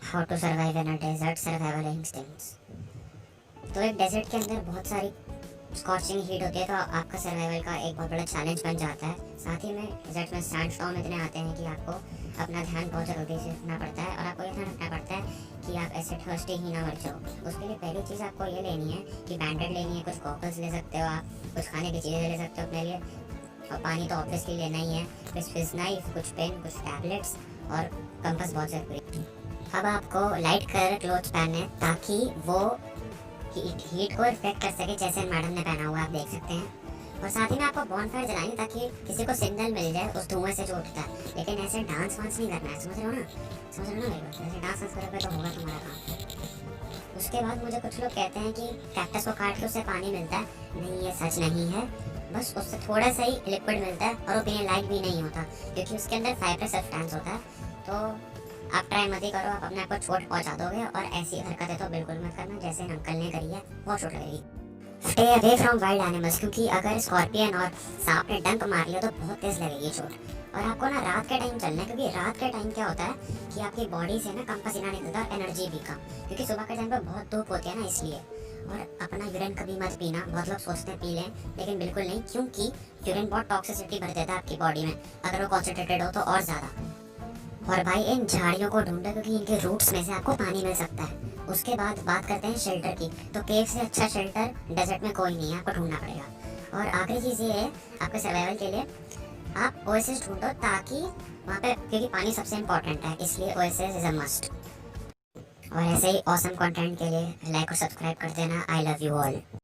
How to survive in a desert, survival instincts. तो एक desert के अंदर बहुत सारी स्कॉचिंग हीट होती है, तो आपका सर्वाइवल का एक बहुत बड़ा चैलेंज बन जाता है। साथ ही में डेजर्ट में सैंडस्टॉर्म इतने आते हैं कि आपको अपना ध्यान बहुत जल्दी से रखना पड़ता है, और आपको ये ध्यान रखना पड़ता है कि आप ऐसे थर्स्टी ही ना मर जाओ। उसके लिए पहली चीज़ आपको ये लेनी है कि बैंडेड लेनी है, कुछ गॉगल्स ले सकते हो आप, कुछ खाने की चीज़ें ले सकते हो अपने लिए, और पानी तो ऑब्वियसली लेना ही है, कुछ फिश नाइफ, कुछ पेन, कुछ टैबलेट्स और कंपास बहुत ज़रूरी। अब आपको लाइट कलर क्लोथ्स पहनने हैं ताकि वो हीट को रिफ्लेक्ट कर सके, जैसे मैडम ने पहना हुआ आप देख सकते हैं। और साथ ही में आपको बॉनफायर जलानी ताकि किसी को सिग्नल मिल जाए उस धुएं से जो उठता है। लेकिन ऐसे डांस वांस नहीं करना है, समझ रहे हो ना? समझ रहे हो ना मेरी बात? ऐसे डांस वांस करोगे तो होगा तुम्हारा काम। उसके बाद मुझे कुछ लोग कहते हैं कि कैक्टस को काट के उससे पानी मिलता है। नहीं, ये सच नहीं है। बस उससे थोड़ा सा ही लिक्विड मिलता है और वो पीने लायक भी नहीं होता, क्योंकि उसके अंदर फाइब्रस सब्सटेंस होता है। तो आप ट्राई मत ही करो, आप अपने आप को चोट पहुंचा दोगे। और ऐसी हरकतें तो बिल्कुल मत करना जैसे अंकल ने करी है, बहुत चोट लगेगी। Stay away from wild animals, क्योंकि अगर स्कॉर्पियन और सांप ने डंक मार लिया तो बहुत तेज लगेगी चोट। और आपको ना रात के टाइम चलना है, क्योंकि रात के टाइम क्या होता है कि आपकी बॉडी से ना कम पसीना निकलता है, एनर्जी भी कम, क्योंकि सुबह के टाइम पर बहुत धूप होती है ना, इसलिए। और अपना यूरिन कभी मत पीना। बहुत लोग सोचते हैं पी लें, लेकिन बिल्कुल नहीं, क्योंकि यूरिन बहुत टॉक्सिसिटी भर देता है आपकी बॉडी में, अगर वो कॉन्सेंट्रेटेड हो तो और ज़्यादा। और भाई इन झाड़ियों को ढूंढो, क्योंकि इनके रूट्स में से आपको पानी मिल सकता है। उसके बाद बात करते हैं शेल्टर की। तो केव से अच्छा शेल्टर डेजर्ट में कोई नहीं है, आपको ढूंढना पड़ेगा। और आखिरी चीज़ ये है आपके सर्वाइवल के लिए, आप ओएसिस ढूंढो, ताकि वहाँ पे, क्योंकि पानी सबसे इम्पोर्टेंट है, इसलिए ओएसिस इज अ मस्ट। और ऐसे ही ऑसम कंटेंट के लिए लाइक और सब्सक्राइब कर देना। I love you all.